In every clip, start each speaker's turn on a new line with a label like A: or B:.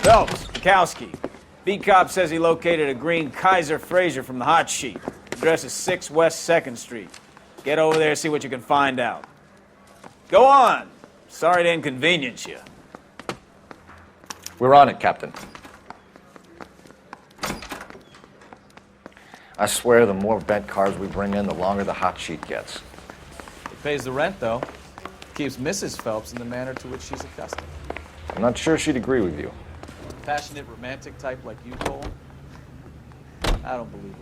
A: Phelps, Kowski. B-Cop says he located a green Kaiser Fraser from the hot sheet. Address is 6 West 2nd Street. Get over there, see what you can find out. Go on. Sorry to inconvenience you.
B: We're on it, Captain. I swear the more bent cars we bring in, the longer the hot sheet gets.
C: It pays the rent, though. Keeps Mrs. Phelps in the manner to which she's accustomed.
B: I'm not sure she'd agree with you.
C: A passionate, romantic type like you, Cole? I don't believe it.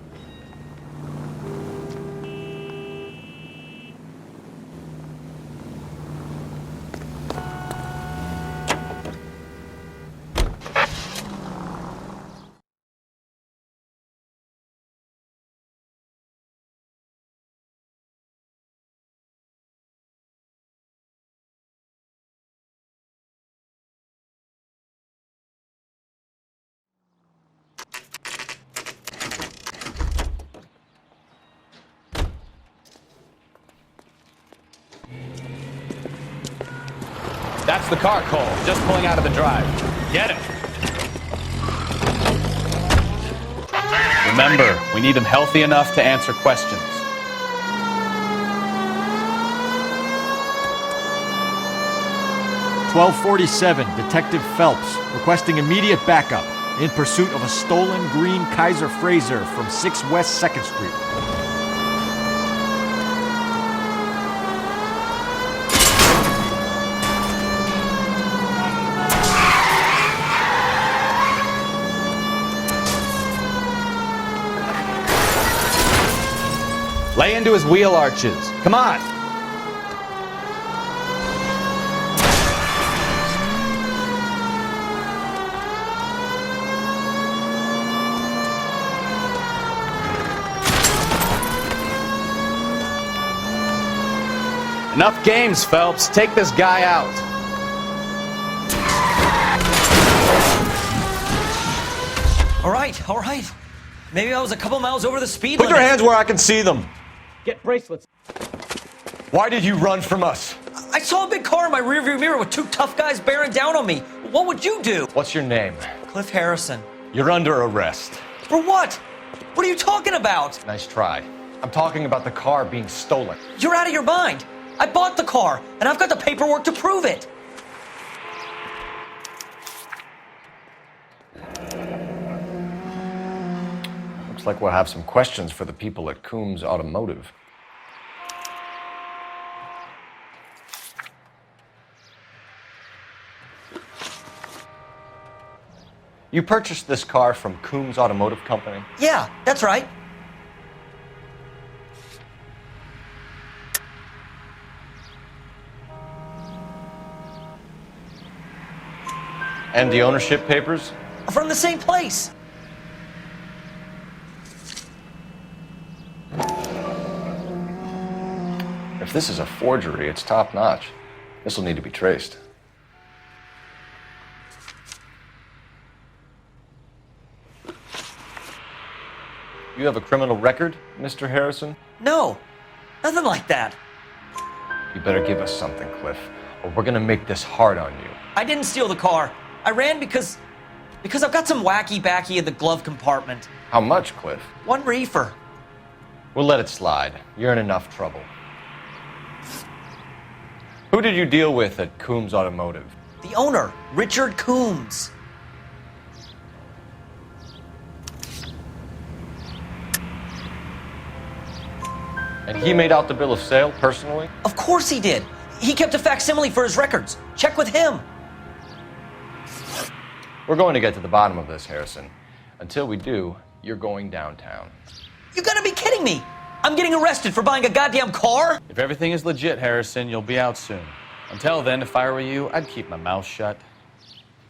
C: That's the car, Cole. Just pulling out of the drive. Get him. Remember, we need him healthy enough to answer questions.
D: "1247, Detective Phelps, requesting immediate backup in pursuit of a stolen green Kaiser Fraser from 6 West 2nd Street.
C: Lay into his wheel arches. Come on. Enough games, Phelps. Take this guy out.
E: All right. Maybe I was a couple miles over the speed
F: Put
E: limit.
F: your hands where I can see them.
C: Get bracelets.
F: Why did you run from us?
E: I saw a big car in my rearview mirror with 2 tough guys bearing down on me. What would you do?
F: What's your name?
E: Cliff Harrison.
F: You're under arrest.
E: For what? What are you talking about?
F: Nice try. I'm talking about the car being stolen.
E: You're out of your mind. I bought the car, and I've got the paperwork to prove it.
B: Looks like we'll have some questions for the people at Coombs Automotive. You purchased this car from Coombs Automotive Company?
E: Yeah, that's right.
B: And the ownership papers?
E: From the same place.
B: If this is a forgery, it's top-notch. This will need to be traced. You have a criminal record, Mr. Harrison?
E: No, nothing like that.
B: You better give us something, Cliff, or we're gonna make this hard on you.
E: I didn't steal the car. I ran because I've got some wacky backy in the glove compartment.
B: How much, Cliff?
E: 1 reefer.
B: We'll let it slide. You're in enough trouble. Who did you deal with at Coombs Automotive?
E: The owner, Richard Coombs.
B: And he made out the bill of sale personally?
E: Of course he did. He kept a facsimile for his records. Check with him.
B: We're going to get to the bottom of this, Harrison. Until we do, you're going downtown.
E: You gotta be kidding me. I'm getting arrested for buying a goddamn car?
C: If everything is legit, Harrison, you'll be out soon. Until then, if I were you, I'd keep my mouth shut.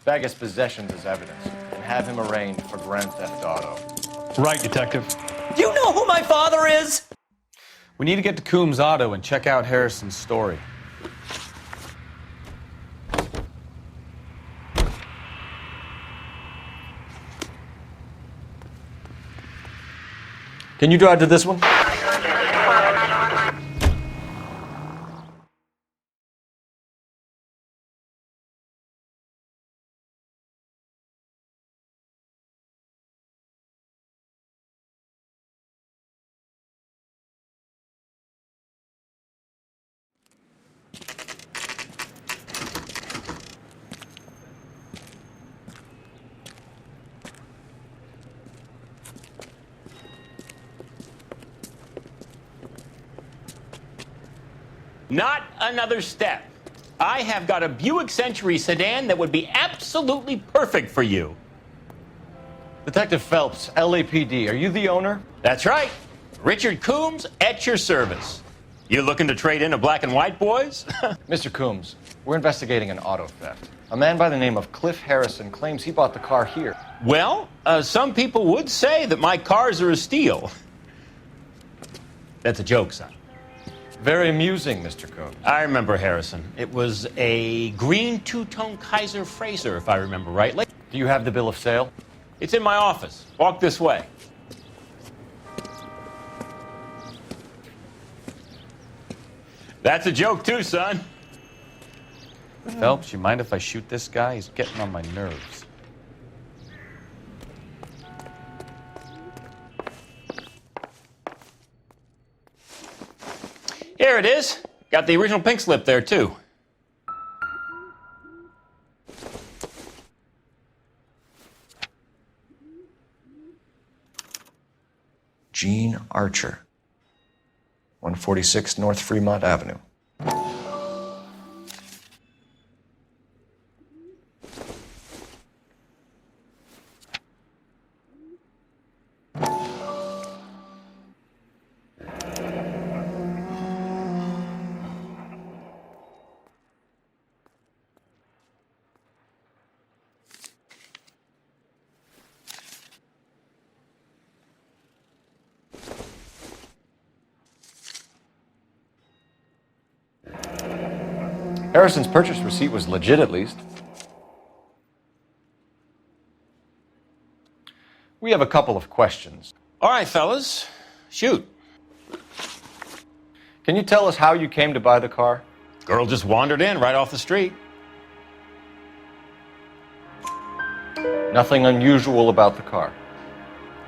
B: Bag his possessions as evidence and have him arraigned for grand theft auto.
G: Right, Detective.
E: Do you know who my father is?
C: We need to get to Coombs Auto and check out Harrison's story.
F: Can you drive to this one?
G: Not another step. I have got a Buick Century sedan that would be absolutely perfect for you.
F: Detective Phelps, LAPD, are you the owner?
G: That's right. Richard Coombs at your service. You looking to trade in a black and white, boys?
F: Mr. Coombs, we're investigating an auto theft. A man by the name of Cliff Harrison claims he bought the car here.
G: Well, some people would say that my cars are a steal. That's a joke, son.
F: Very amusing, Mr. Coombs.
G: I remember Harrison. It was a green two-tone Kaiser Frazer, if I remember rightly.
F: Do you have the bill of sale?
G: It's in my office. Walk this way. That's a joke too, son.
C: Phelps, you mind if I shoot this guy? He's getting on my nerves.
G: Here it is. Got the original pink slip there, too.
F: Gene Archer, 146 North Fremont Avenue. Harrison's purchase receipt was legit, at least. We have a couple of questions.
G: All right, fellas. Shoot.
F: Can you tell us how you came to buy the car?
G: Girl just wandered in right off the street.
F: Nothing unusual about the car.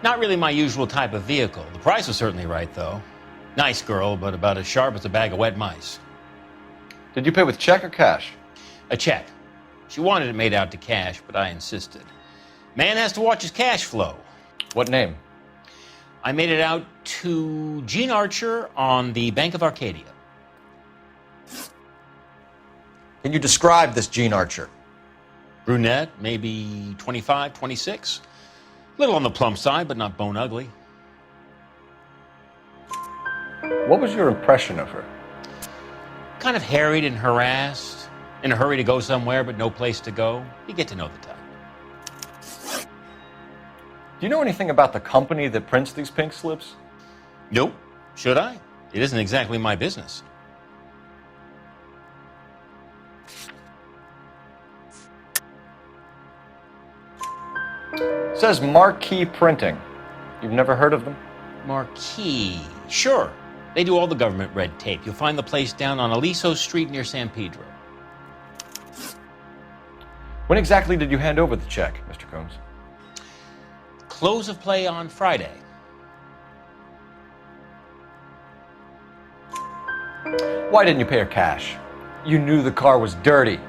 G: Not really my usual type of vehicle. The price was certainly right, though. Nice girl, but about as sharp as a bag of wet mice.
F: Did you pay with check or cash?
G: A check. She wanted it made out to cash, but I insisted. Man has to watch his cash flow.
F: What name?
G: I made it out to Gene Archer on the Bank of Arcadia.
F: Can you describe this Gene Archer?
G: Brunette, maybe 25, 26. Little on the plump side, but not bone ugly.
F: What was your impression of her?
G: Kind of harried and harassed, in a hurry to go somewhere but no place to go. You get to know the type.
F: Do you know anything about the company that prints these pink slips?
G: Nope. Should I? It isn't exactly my business.
F: It says Marquee Printing. You've never heard of them?
G: Marquis. Sure. They do all the government red tape. You'll find the place down on Aliso Street near San Pedro.
F: When exactly did you hand over the check, Mr. Coombs?
G: Close of play on Friday.
F: Why didn't you pay her cash? You knew the car was dirty.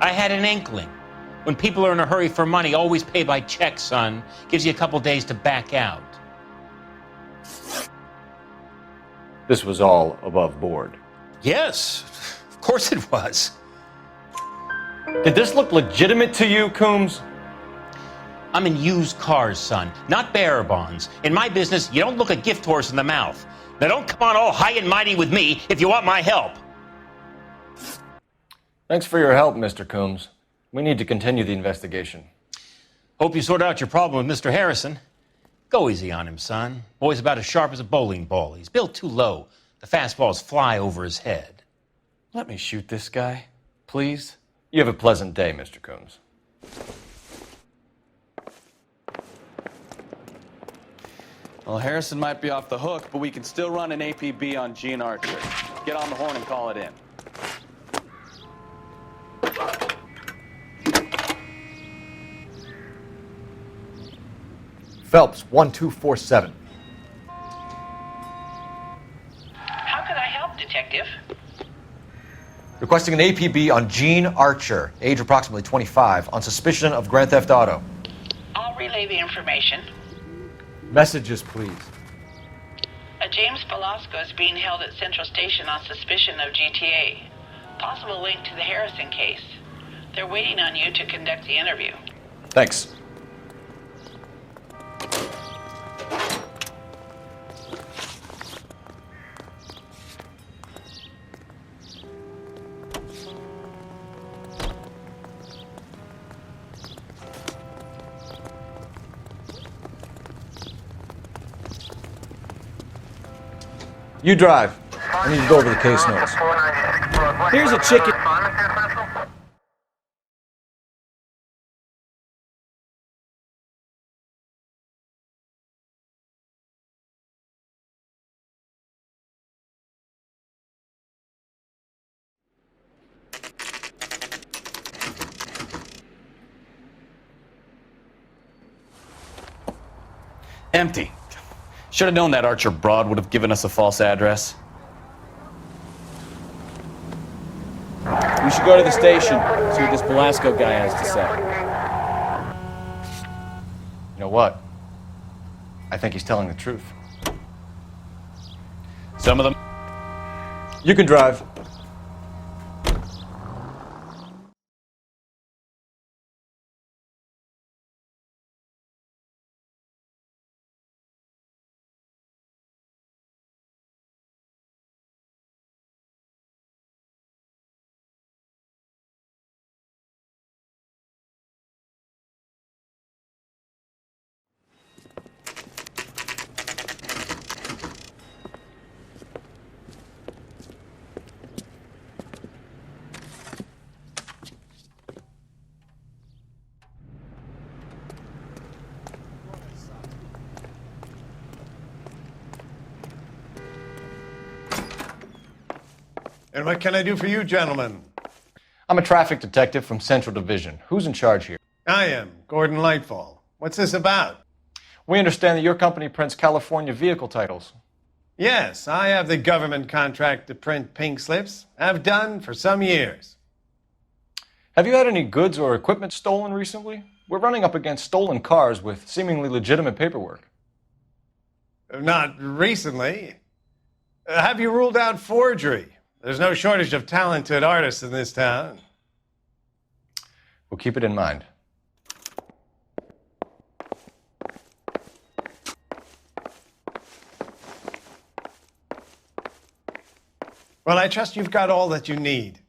G: I had an inkling. When people are in a hurry for money, always pay by check, son. Gives you a couple days to back out.
F: This was all above board.
G: Yes, of course it was.
F: Did this look legitimate to you, Coombs?
G: I'm in used cars, son, not bearer bonds. In my business, you don't look a gift horse in the mouth. Now don't come on all high and mighty with me if you want my help.
F: Thanks for your help, Mr. Coombs. We need to continue the investigation.
G: Hope you sort out your problem with Mr. Harrison. Go easy on him, son. Boy's about as sharp as a bowling ball. He's built too low. The fastballs fly over his head.
C: Let me shoot this guy, please.
F: You have a pleasant day, Mr. Coombs.
H: Well, Harrison might be off the hook, but we can still run an APB on Gene Archer. Get on the horn and call it in.
D: Phelps, 1247.
I: How can I help, Detective?
D: Requesting an APB on Gene Archer, age approximately 25, on suspicion of grand theft auto.
I: I'll relay the information.
D: Messages, please.
I: A James Velasco is being held at Central Station on suspicion of GTA. Possible link to the Harrison case. They're waiting on you to conduct the interview.
F: Thanks.
A: You drive. I need to go over the case notes. Here's a chicken.
H: Empty. Should have known that Archer broad would have given us a false address.
A: We should go to the station, see what this Velasco guy has to say.
F: You know what? I think he's telling the truth.
H: Some of them.
A: You can drive.
J: And what can I do for you, gentlemen?
F: I'm a traffic detective from Central Division. Who's in charge here?
J: I am, Gordon Lightfall. What's this about?
F: We understand that your company prints California vehicle titles.
J: Yes, I have the government contract to print pink slips. I've done for some years.
F: Have you had any goods or equipment stolen recently? We're running up against stolen cars with seemingly legitimate paperwork.
J: Not recently. Have you ruled out forgery? There's no shortage of talented artists in this town.
F: We'll keep it in mind.
J: Well, I trust you've got all that you need.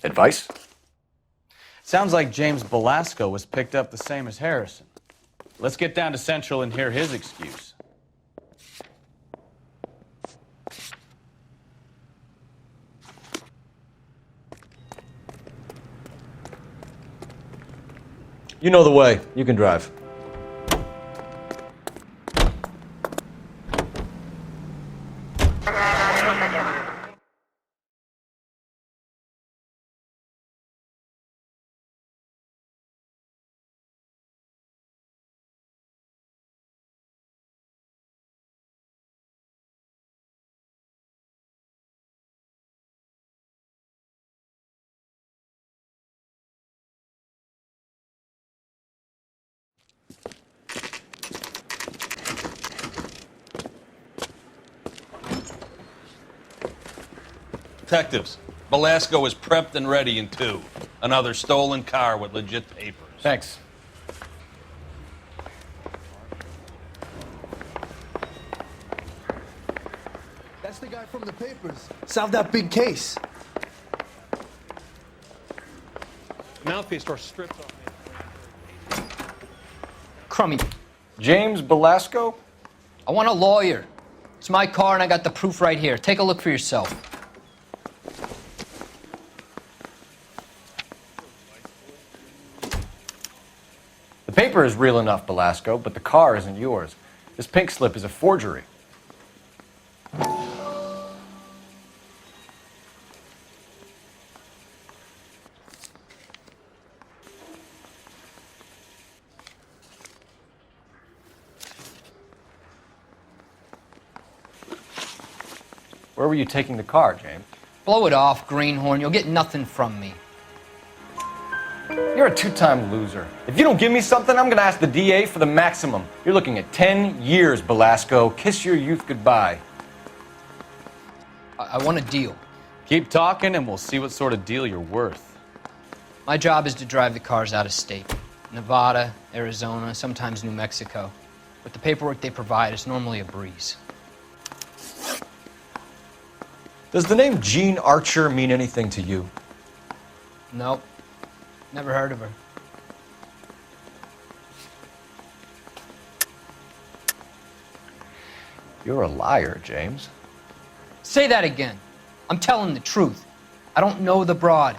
F: Advice?
H: Sounds like James Velasco was picked up the same as Harrison. Let's get down to Central and hear his excuse.
A: You know the way. You can drive.
K: Detectives, Velasco is prepped and ready in 2. Another stolen car with legit papers.
F: Thanks.
L: That's the guy from the papers. Solved that big case.
J: Mouthpiece store stripped off.
M: Crummy.
F: James Velasco?
M: I want a lawyer. It's my car and I got the proof right here. Take a look for yourself.
F: The paper is real enough, Velasco, but the car isn't yours. This pink slip is a forgery. Where were you taking the car, James?
M: Blow it off, greenhorn. You'll get nothing from me.
F: You're a two-time loser. If you don't give me something, I'm gonna ask the DA for the maximum. You're looking at 10 years, Belasco. Kiss your youth goodbye.
M: I want a deal.
H: Keep talking and we'll see what sort of deal you're worth.
M: My job is to drive the cars out of state. Nevada, Arizona, sometimes New Mexico. With the paperwork they provide, it's normally a breeze.
F: Does the name Jean Archer mean anything to you?
M: Nope. Never heard of her.
F: You're a liar, James.
M: Say that again. I'm telling the truth. I don't know the broad.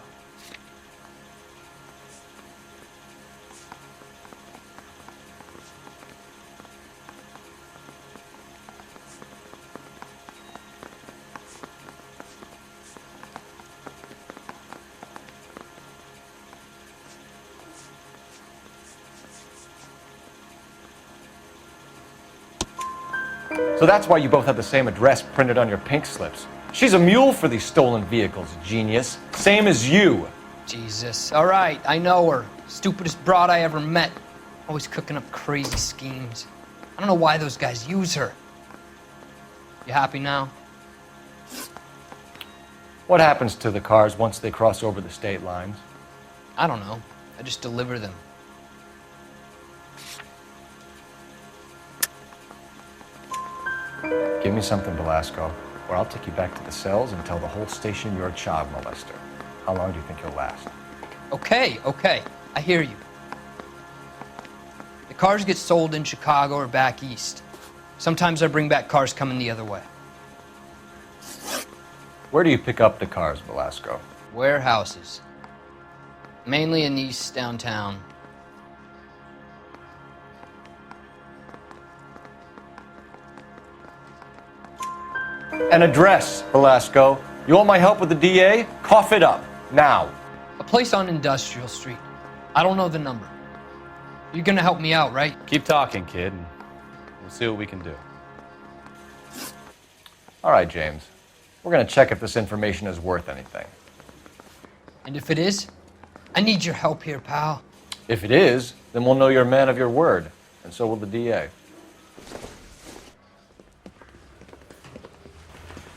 F: So that's why you both have the same address printed on your pink slips. She's a mule for these stolen vehicles, genius. Same as you.
M: Jesus. All right, I know her. Stupidest broad I ever met. Always cooking up crazy schemes. I don't know why those guys use her. You happy now?
F: What happens to the cars once they cross over the state lines?
M: I don't know. I just deliver them.
F: Give me something, Belasco, or I'll take you back to the cells and tell the whole station you're a child molester. How long do you think you'll last?
M: Okay. I hear you. The cars get sold in Chicago or back east. Sometimes I bring back cars coming the other way.
F: Where do you pick up the cars, Belasco?
M: Warehouses. Mainly in East downtown.
F: An address, Belasco. You want my help with the DA? Cough it up, now.
M: A place on Industrial Street. I don't know the number. You're gonna help me out, right?
H: Keep talking, kid, and we'll see what we can do.
F: All right, James. We're gonna check if this information is worth anything.
M: And if it is, I need your help here, pal.
F: If it is, then we'll know you're a man of your word, and so will the DA.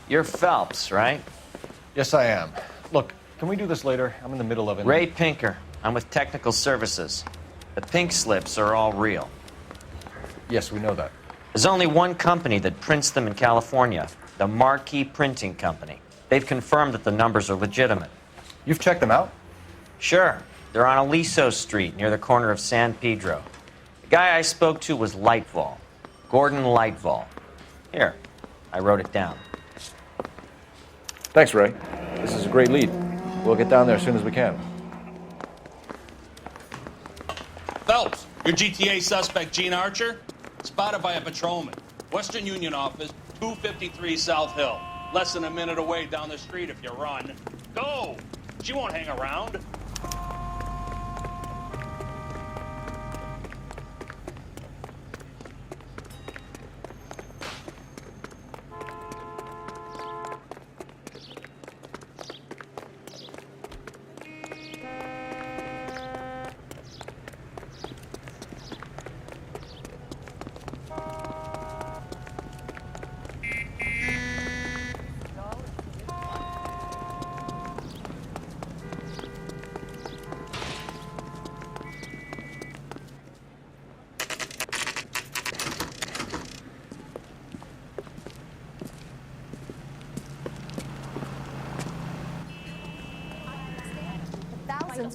N: You're Phelps, right?
F: Yes, I am. Look, can we do this later? I'm in the middle of it.
N: Ray Pinker. I'm with Technical Services. The pink slips are all real.
F: Yes, we know that.
N: There's only one company that prints them in California, the Marquee Printing Company. They've confirmed that the numbers are legitimate.
F: You've checked them out?
N: Sure. They're on Aliso Street, near the corner of San Pedro. The guy I spoke to was Lightval. Gordon Lightval. Here, I wrote it down.
F: Thanks, Ray. This is a great lead. We'll get down there as soon as we can.
K: Phelps, your GTA suspect, Jean Archer, spotted by a patrolman. Western Union office, 253 South Hill. Less than a minute away down the street if you run. Go! She won't hang around.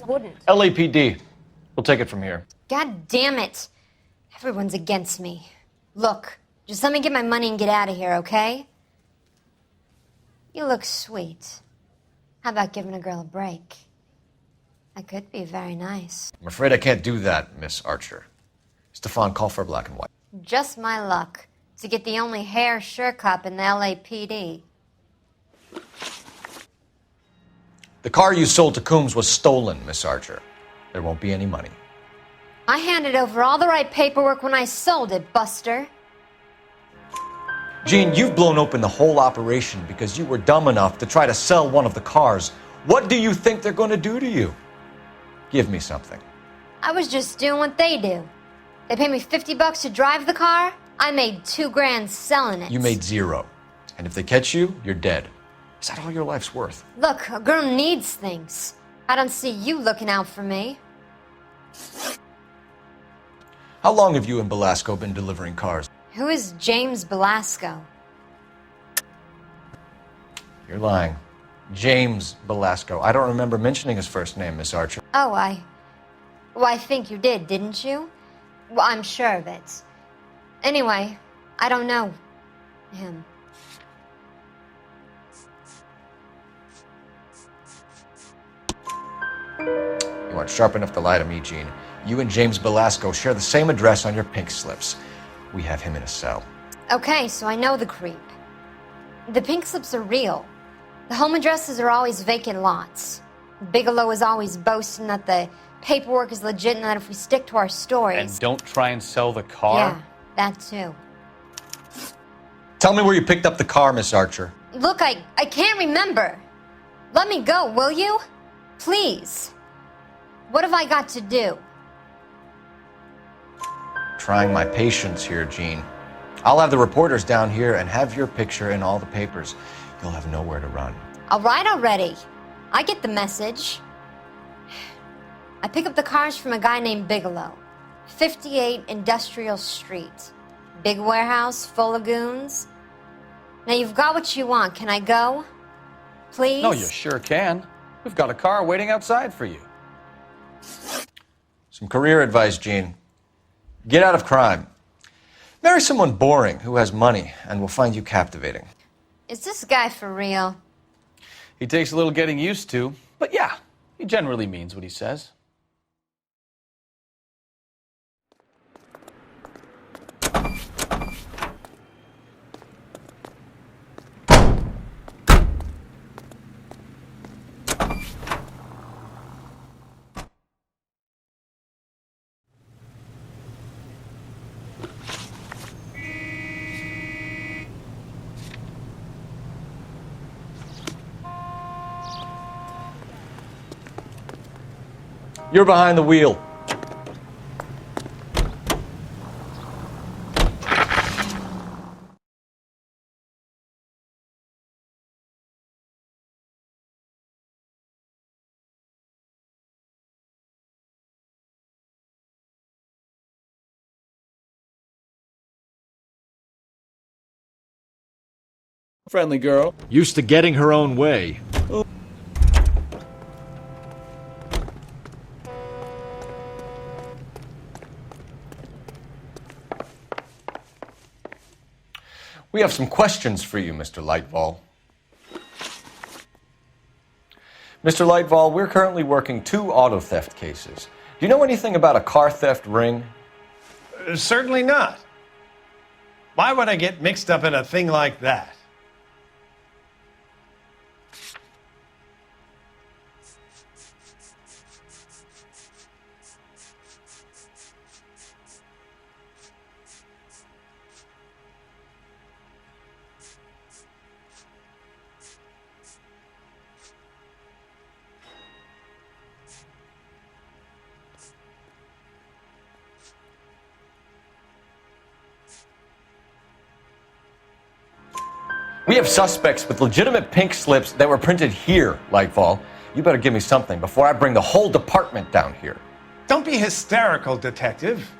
O: Wouldn't.
F: LAPD. We'll take it from here.
O: God damn it. Everyone's against me. Look, just let me get my money and get out of here, okay? You look sweet. How about giving a girl a break? I could be very nice.
F: I'm afraid I can't do that, Miss Archer. Stefan, call for black and white.
O: Just my luck to get the only hair sure cop in the LAPD.
F: The car you sold to Coombs was stolen, Miss Archer. There won't be any money.
O: I handed over all the right paperwork when I sold it, Buster.
D: Gene, you've blown open the whole operation because you were dumb enough to try to sell one of the cars. What do you think they're going to do to you? Give me something.
O: I was just doing what they do. They paid me $50 to drive the car. I made $2 grand selling it.
D: You made 0. And if they catch you, you're dead. Is that all your life's worth?
O: Look, a girl needs things. I don't see you looking out for me.
D: How long have you and Belasco been delivering cars?
O: Who is James Belasco?
D: You're lying. James Belasco. I don't remember mentioning his first name, Miss Archer.
O: Oh, I think you did, didn't you? Well, I'm sure of it. Anyway, I don't know him.
D: You aren't sharp enough to lie to me, Gene. You and James Belasco share the same address on your pink slips. We have him in a cell.
O: Okay, so I know the creep. The pink slips are real. The home addresses are always vacant lots. Bigelow is always boasting that the paperwork is legit and that if we stick to our stories...
H: And don't try and sell the car?
O: Yeah, that too.
D: Tell me where you picked up the car, Miss Archer.
O: Look, I can't remember. Let me go, will you? Please. What have I got to do?
D: Trying my patience here, Gene. I'll have the reporters down here and have your picture in all the papers. You'll have nowhere to run.
O: All right already. I get the message. I pick up the cars from a guy named Bigelow. 58 Industrial Street. Big warehouse full of goons. Now you've got what you want. Can I go? Please?
H: No, you sure can. We've got a car waiting outside for you.
D: Some career advice, Gene. Get out of crime. Marry someone boring who has money and will find you captivating.
O: Is this guy for real?
H: He takes a little getting used to, but yeah, he generally means what he says.
D: You're behind the wheel.
A: Friendly girl.
D: Used to getting her own way. We have some questions for you, Mr. Lightval. Mr. Lightval, we're currently working 2 auto theft cases. Do you know anything about a car theft ring?
J: Certainly not. Why would I get mixed up in a thing like that?
D: We have suspects with legitimate pink slips that were printed here, Lightfall. You better give me something before I bring the whole department down here.
J: Don't be hysterical, Detective.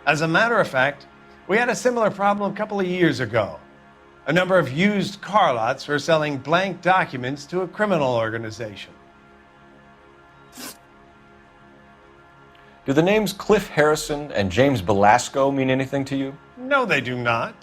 J: As a matter of fact, we had a similar problem a couple of years ago. A number of used car lots were selling blank documents to a criminal organization.
D: Do the names Cliff Harrison and James Belasco mean anything to you?
J: No, they do not.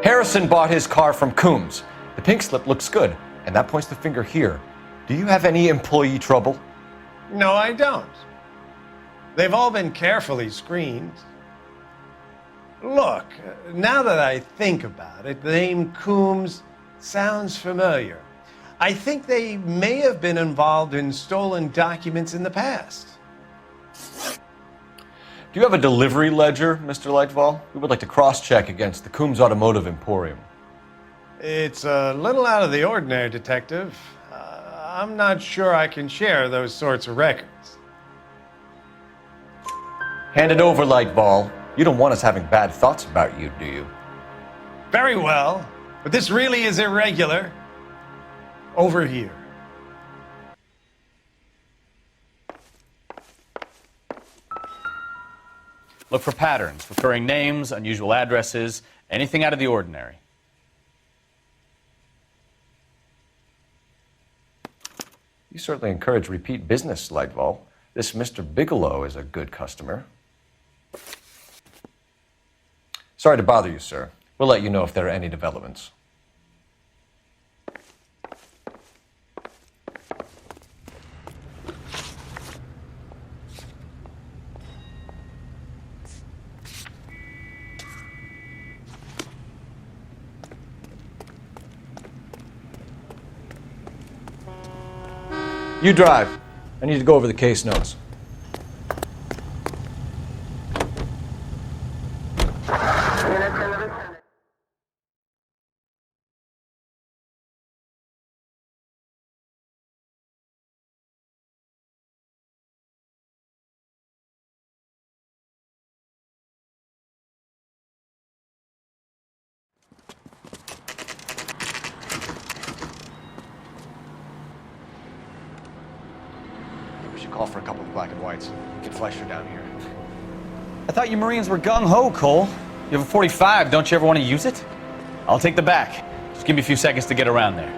D: Harrison bought his car from Coombs. The pink slip looks good, and that points the finger here. Do you have any employee trouble?
J: No, I don't. They've all been carefully screened. Look, now that I think about it, the name Coombs sounds familiar. I think they may have been involved in stolen documents in the past.
F: Do you have a delivery ledger, Mr. Lightfall? We would like to cross-check against the Coombs Automotive Emporium.
J: It's a little out of the ordinary, Detective. I'm not sure I can share those sorts of records.
F: Hand it over, Lightfall. You don't want us having bad thoughts about you, do you?
J: Very well, but this really is irregular. Over here.
H: Look for patterns, recurring names, unusual addresses, anything out of the ordinary.
F: You certainly encourage repeat business, Lightfall. This Mr. Bigelow is a good customer. Sorry to bother you, sir. We'll let you know if there are any developments. You drive. I need to go over the case notes. Call for a couple of black and whites. Get Fleischer down here.
H: I thought you Marines were gung-ho, Cole. You have a 45, don't you ever want to use it? I'll take the back. Just give me a few seconds to get around there.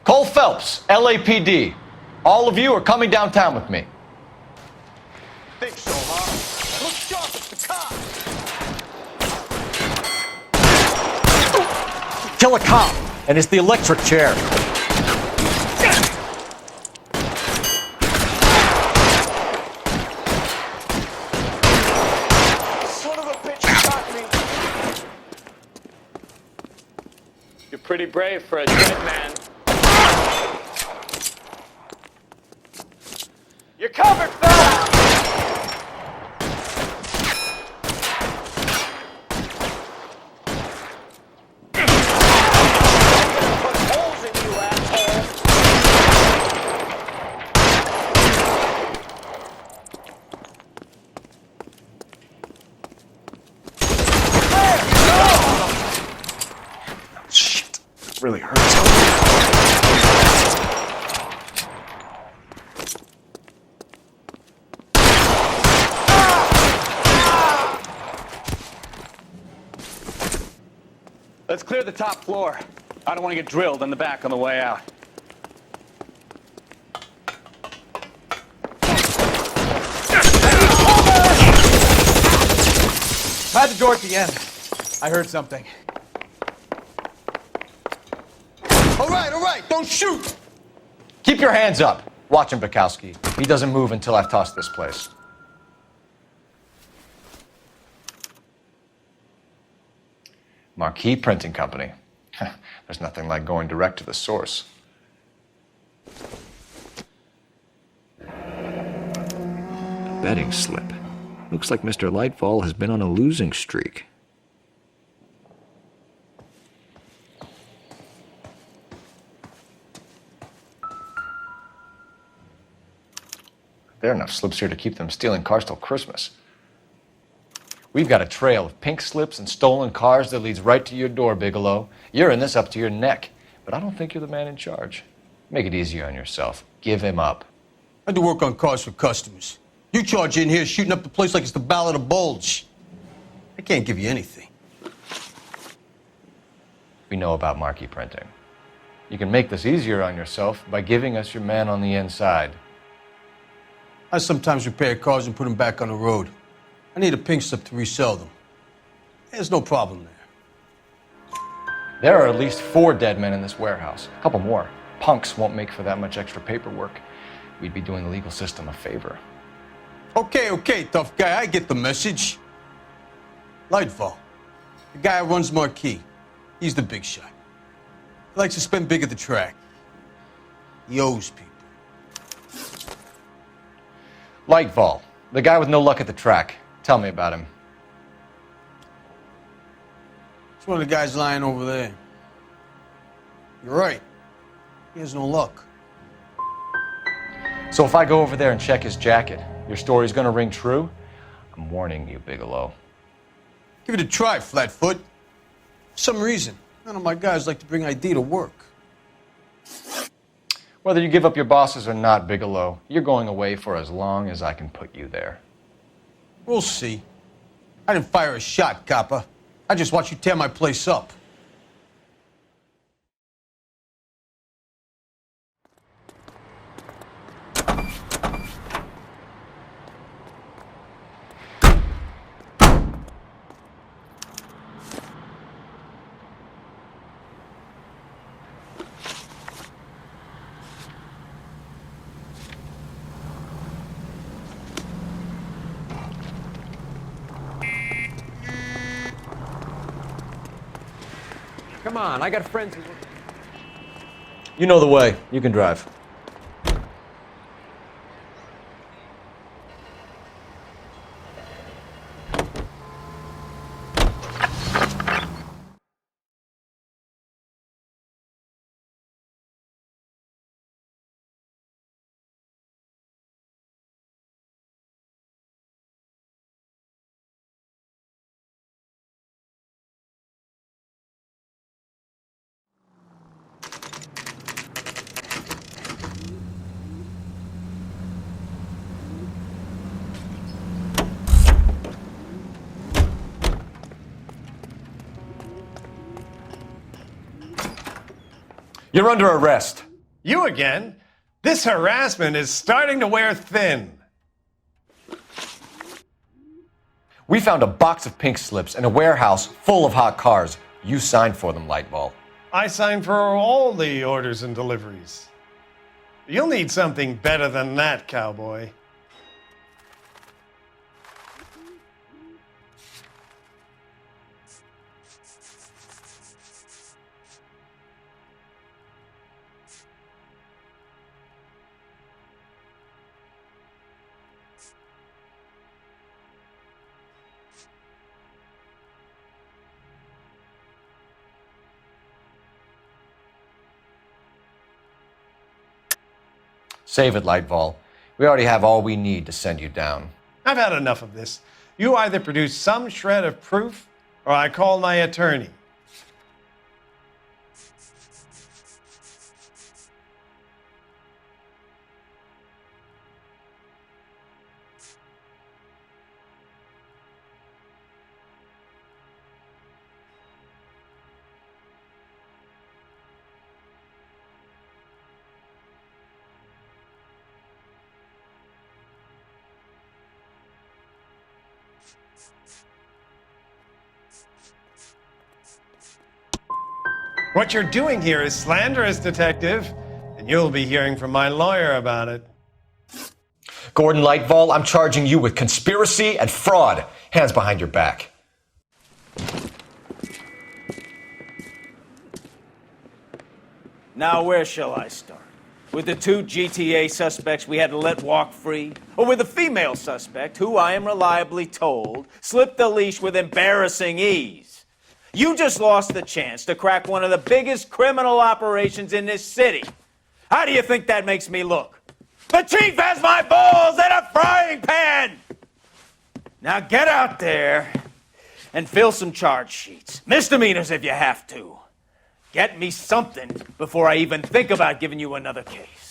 F: Cole Phelps, LAPD. All of you are coming downtown with me.
P: Think so, huh? Look sharp, it's the cops!
D: Kill a cop, and it's the electric chair.
P: Son of a bitch, you got me!
Q: You're pretty brave for a dead man.
P: You're covered, fella! Put holes in you, asshole!
F: Shit. Really hurts.
Q: Let's clear the top floor. I don't want to get drilled in the back on the way out.
H: I had the door at the end. I heard something.
P: All right, don't shoot!
F: Keep your hands up. Watch him, Bukowski. He doesn't move until I've tossed this place. Marquee Printing Company. There's nothing like going direct to the source. Betting slip. Looks like Mr. Lightfall has been on a losing streak. There are enough slips here to keep them stealing cars till Christmas. We've got a trail of pink slips and stolen cars that leads right to your door, Bigelow. You're in this up to your neck, but I don't think you're the man in charge. Make it easier on yourself. Give him up.
L: I do work on cars for customers. You charge in here shooting up the place like it's the Ballad of Bulge. I can't give you anything.
F: We know about marquee printing. You can make this easier on yourself by giving us your man on the inside.
L: I sometimes repair cars and put them back on the road. I need a pink slip to resell them. There's no problem there.
F: There are at least 4 dead men in this warehouse. A couple more. Punks won't make for that much extra paperwork. We'd be doing the legal system a favor.
L: Okay, tough guy, I get the message. Lightfall, the guy who runs Marquis. He's the big shot. He likes to spend big at the track. He owes people.
F: Lightfall, the guy with no luck at the track. Tell me about him.
L: It's one of the guys lying over there. You're right. He has no luck.
F: So if I go over there and check his jacket, your story's gonna ring true? I'm warning you, Bigelow.
L: Give it a try, Flatfoot. For some reason, none of my guys like to bring ID to work.
F: Whether you give up your bosses or not, Bigelow, you're going away for as long as I can put you there.
L: We'll see. I didn't fire a shot, copper. I just watched you tear my place up.
D: Come on, I got friends who...
F: You know the way. You can drive. You're under arrest.
J: You again? This harassment is starting to wear thin.
F: We found a box of pink slips in a warehouse full of hot cars. You signed for them, Lightball.
J: I signed for all the orders and deliveries. You'll need something better than that, cowboy.
F: Save it, Lightball. We already have all we need to send you down.
J: I've had enough of this. You either produce some shred of proof, or I call my attorney. What you're doing here is slanderous, Detective, and you'll be hearing from my lawyer about it.
F: Gordon Lightball, I'm charging you with conspiracy and fraud. Hands behind your back.
A: Now, where shall I start? With the 2 GTA suspects we had to let walk free? Or with the female suspect, who I am reliably told slipped the leash with embarrassing ease? You just lost the chance to crack one of the biggest criminal operations in this city. How do you think that makes me look? The chief has my balls in a frying pan! Now get out there and fill some charge sheets. Misdemeanors if you have to. Get me something before I even think about giving you another case.